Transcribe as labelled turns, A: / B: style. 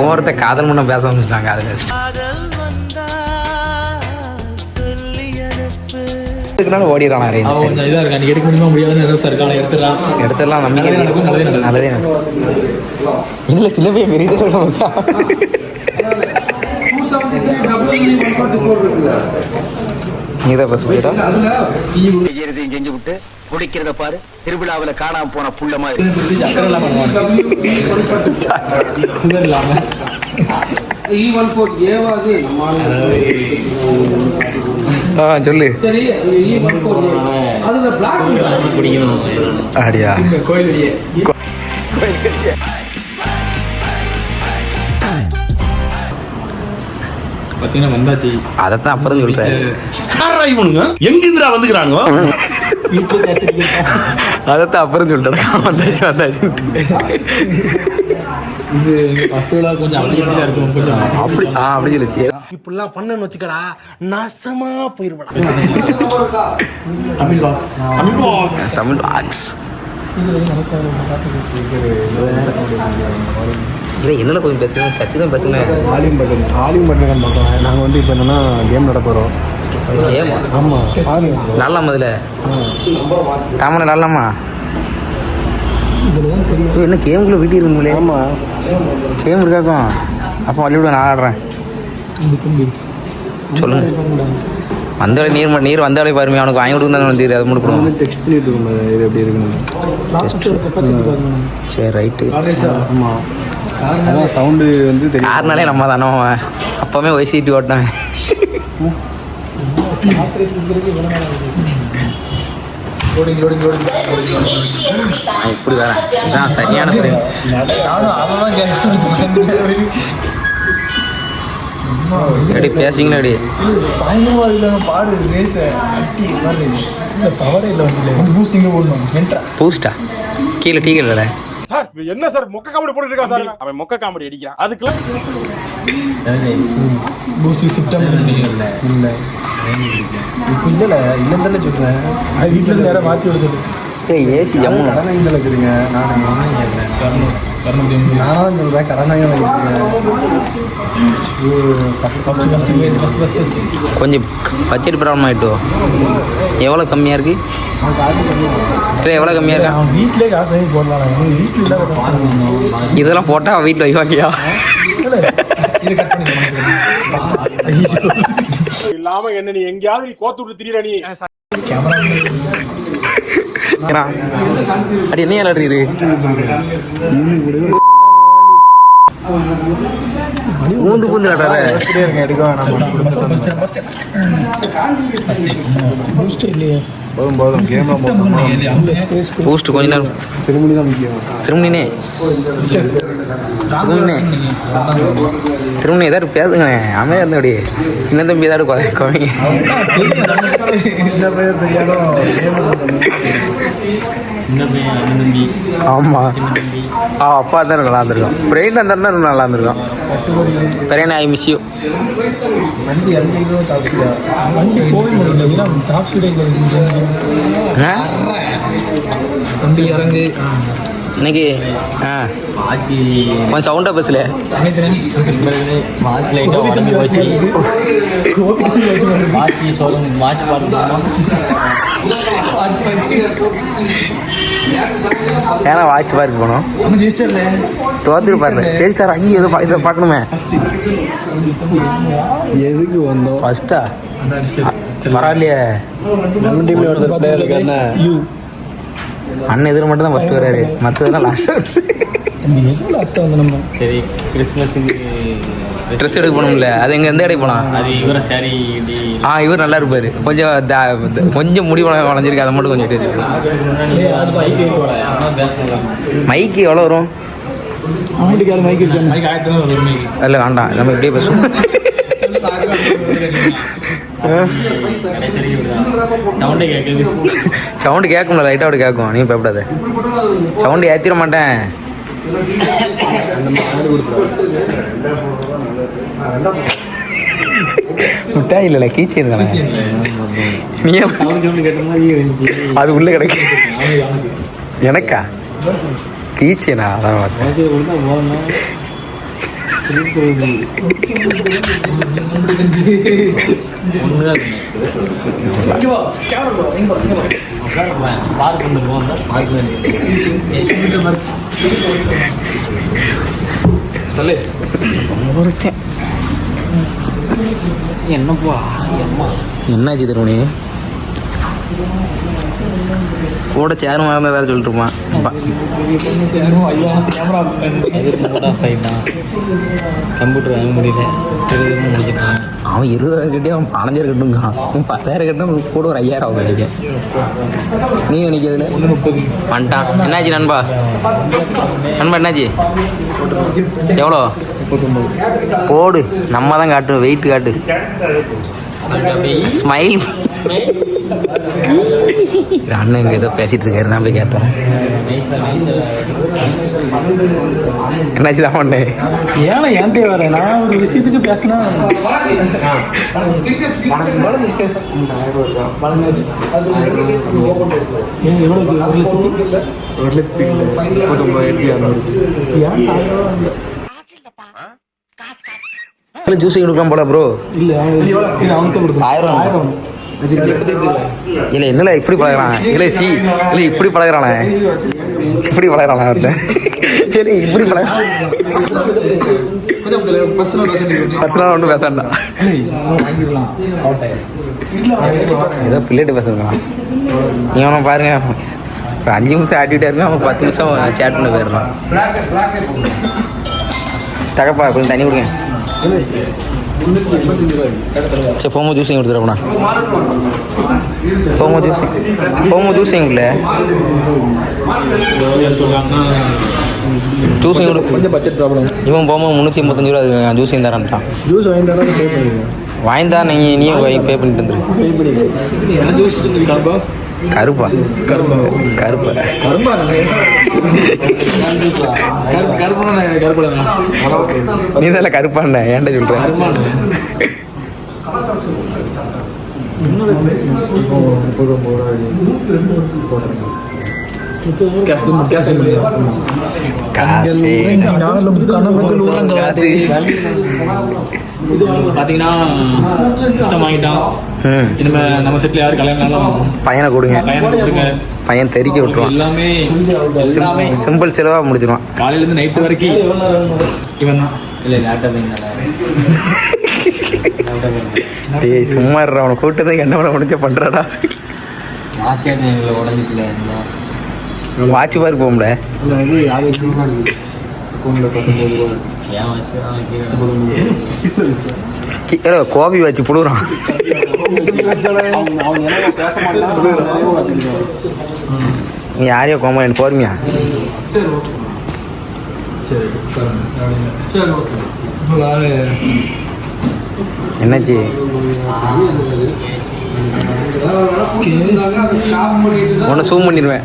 A: ஒவ்வொருத்த காதல் முன்ன பேச ஆரம்பிச்சிட்டாங்க. அதில் ஓடிடுறான். எடுத்துடலாம் நம்பிக்கை நல்லதே இல்லை. சின்ன பையன் நீதான் பஸ் போயிட்டா செஞ்சு விட்டு குடிக்கிறத பாரு. திருவிழாவில் காணாம போன புள்ள மாதிரி சொல்லு. அப்படியா?
B: பாத்தீங்கன்னா வந்தாச்சு.
A: அதைத்தான் அப்புறம் சொல்றேன்.
B: எங்கிருந்தா வந்துக்கிறானுங்க.
A: அதைத்தான் அப்புறம் சொல்றேன். வந்தாச்சு வந்தாச்சு.
B: இது ஃபர்ஸ்ட் கொஞ்சம் அப்படி இருக்கும். கொஞ்சம்
A: அப்படி அப்படி சொல்லிச்சு.
C: இப்படிலாம் பண்ணன்னு வச்சுக்கடா நாசமா போயிருவா.
B: தமிழ் பாக்ஸ்
A: தமிழ் பாக்ஸ் இல்லை என்னென்ன கொஞ்சம் பேசுங்க. சத்தி தான் பேசுங்க.
D: ஆலிம் பட்டன் பார்த்தோம். நாங்கள் வந்து இப்போ என்னென்னா கேம் நட போகிறோம்.
A: ஏமா?
D: ஆமாம்
A: நல்லாமா? இதில் தாமரை நல்லாமா? என்ன கேமுக்குள்ளே வீட்டு இருக்குங்களே?
D: ஆமாம்
A: கேம் இருக்காக்கும். அப்போ வள்ளிவிட நான் ஆடுறேன். சொல்லுங்க. வந்தாலே நீர் வந்தாலே பாருமே. அவனுக்கு வாங்கி கொடுக்குறாங்க வந்து அதை முடிக்கணும்.
D: டெக்ஸ்ட் பண்ணிட்டு இருக்கோம். இது எப்படி இருக்குன்னு
A: சரி ரைட்டு.
D: ஆமாம் அதான் சவுண்டு வந்து தெரியும்.
A: யாருனாலே நம்ம தானே. அப்போவே ஒய்சிட்டி ஓட்டினாங்க. இப்படி வேற சரியான அடி பேசிங்கன்னு அடி பூஸ்டா கீழே டீ கடையில்.
C: என்ன சார் மொக்க காமெடி போட்டுட்டு இருக்கா சார்? அவன் மொக்க காமெடி அடிக்கிறான். அதுக்குலாம்
D: இல்லைன்னு சொல்கிறேன். அது வீட்டில் நேரம் மாற்றி விட சொல்லு.
A: ஏசி ஜம்மு
D: கடனை வச்சுருங்க. நானும் சொல்கிறேன் கடனாக
A: கொஞ்சம் பட்ஜெட் ப்ராப்ளம் ஆகிட்டோ. எவ்வளோ கம்மியாக இருக்குது? இல்லை எவ்வளோ கம்மியாக இருக்கா?
D: வீட்டிலே காசு வாங்கி போடலாம். வீட்டில்
A: இதெல்லாம் போட்டால் வீட்டில் வைவாக்கியா?
C: இல்லாம என்ன நீ எங்கேயாவது நீ கோத்து விட்டு திரியற நீ.
A: அடி என்ன விளையாடுறது? பூந்து பூந்து விளையாடுற பூஸ்ட் கொஞ்ச நேரம்
D: திருமணி தான் முக்கியம்.
A: திருமணினே திருமணி ஏதாவது பேசுங்க. அமையா இருந்த அப்படியே சின்ன தம்பி ஏதாவது குறைங்க. ஆமாம் அப்பா தான் நல்லா இருந்திருக்கோம். பிரெயின் தான் நல்லா இருந்திருக்கோம். Brain I miss you. இன்னைக்கு கொஞ்சம் சவுண்டாக பேசல.
B: வாட்ச் லைட்டாக உடஞ்சி போச்சு. வாட்சி சொல்லுங்க. வாட்ச் பார்க்கணுமா?
A: ஏன்னா வாட்ச் பார்க்க போனோம். தோத்துட்டு பாருங்க. சரி சார் ஐயோ இதை பார்க்கணுமே.
D: எதுக்கு வந்தோம்?
A: ஃபர்ஸ்டா பரவாயில்லையே.
D: நம்ம டீம்ல ஒருத்தர் பிளேயர் இருக்காருன்னா
A: அண்ணன் எதிர மட்டும் தான் ஃபர்ஸ்ட் வராரு. மற்றதெல்லாம் லாஸ்ட்டாக
D: வந்து நம்ம
B: சரி கிறிஸ்மஸுக்கு
A: ட்ரெஸ் எடுக்க போகணும்ல. அது எங்கே எந்த இடையே போகலாம்?
B: அது இவரை சாரி.
A: இவர் நல்லா இருப்பார். கொஞ்சம் முடி வளைஞ்சிருக்கு. அதை மட்டும் கொஞ்சம் எடுத்து. மைக்கு எவ்வளோ வரும்? இல்லை வேண்டாம் நம்ம இப்படியே பேசுவோம். சவுண்டு கேட்கும்ல லைட்டாக அப்படி கேட்கும். நீ பயப்படாத. சவுண்டு ஏற்றிட மாட்டேன். மிட்டாய் இல்லைல்ல கீச்சி இருக்கானே. நீ அது உள்ளே கிடைக்க எனக்கா? கீச்சேனா அதான் பார்த்தேன்.
B: மேட்ச் கொடுத்தா போகணும்.
A: என்னப்பா என்னாச்சு தருமணி கூட சேரும் மாதிரி ஏதாவது சொல்லிட்டு இருப்பான்.
B: கம்ப்யூட்டர் வாங்க முடியல, முடிச்சிருக்கான்.
A: அவன் 20,000 கட்டி அவன் 15,000 கட்டுங்கான். அவன் 10,000 கட்டும் கூட ஒரு 5,000 ஆகும் கிடைக்க. நீ நினைக்கிறதுல வந்துட்டான். என்னாச்சு நண்பா? நண்பா என்னாச்சு? எவ்வளோ போடு? நம்ம தான் காட்டு, வெயிட் காட்டு, ஸ்மைல். அண்ணன் இங்கே ஏதோ பேசிட்டு இருக்காரு, நான் போய் கேட்டேன். என்னாச்சு தான் பண்ணேன்?
D: ஏன்னா என்கிட்ட வர நான் ஒரு விஷயத்துக்கு பேசினா
A: ஜூஸ் கொடுக்கலாம் போல ப்ரோ.
D: இல்லை அவனுக்கு கொடுக்கும் 1000
A: இல்லை என்னல இப்படி பழகிறான்? இல்லை இல்லை இப்படி பழகிறானே, இப்படி பழகிறானே ஒருத்தன். இல்லை இப்படி பழகிறான். பர்சனலாக ஒன்றும் பேசாண்டா, ஏதோ பிள்ளைகிட்ட பேசுறான். நீ அவனை பாருங்க, ஒரு 5 நிமிஷம் ஆட்டிகிட்டே இருக்கான், அவன் 10 நிமிஷம் சேட் பண்ண போயிடுறான். தகப்பா கொஞ்சம் தண்ணி கொடுங்க. சரி போகும்போது ஜூஸிங் கொடுத்துருப்பண்ணா. போகும்போது ஜூஸிங் இல்லை, ஜூஸிங்
D: கொஞ்சம் பட்ஜெட் ப்ராப்ளம்.
A: இவன் போகும்போது 385 ரூபா ஜூஸிங் தரான்ட்டான்.
D: ஜூஸ் வாங்கி தரேன், பே பண்ணிடுங்க.
A: வாய்ந்தா நீயும் பே பண்ணிட்டு வந்துரு.
D: பே பண்ணிடுங்க. என்ன ஜூஸ் கருப்பா?
A: கருப்பா
D: கருப்பா
A: நீ தான் கருப்பாண்ண, ஏன்டா சொல்கிறேன்?
B: பார்த்தீங்கன்னா சிஸ்டம் வாங்கிட்டான். இனிமேல் நம்ம செட்டில் யார் கல்யாணம்
A: பையனை கொடுங்க, பையன் தெறிக்க விட்டுருவான்.
B: எல்லாமே
A: சிம்பிள் செலவாக முடிச்சிடுவான்.
B: காலையிலேருந்து நைட்டு வரைக்கும் இவன் தான். இல்லை
A: டேய் சும்மா இருற, அவனை கூட்டத்தை என்ன பண்ண முடிஞ்ச பண்ணுறாடா. வாட்ச் பாரு போகும்ல, கோபி வச்சு புடுறான். நீ யாரையோ கோமா எனக்கு போருமியா? என்னாச்சு? உன்னை சூம் பண்ணிடுவேன்.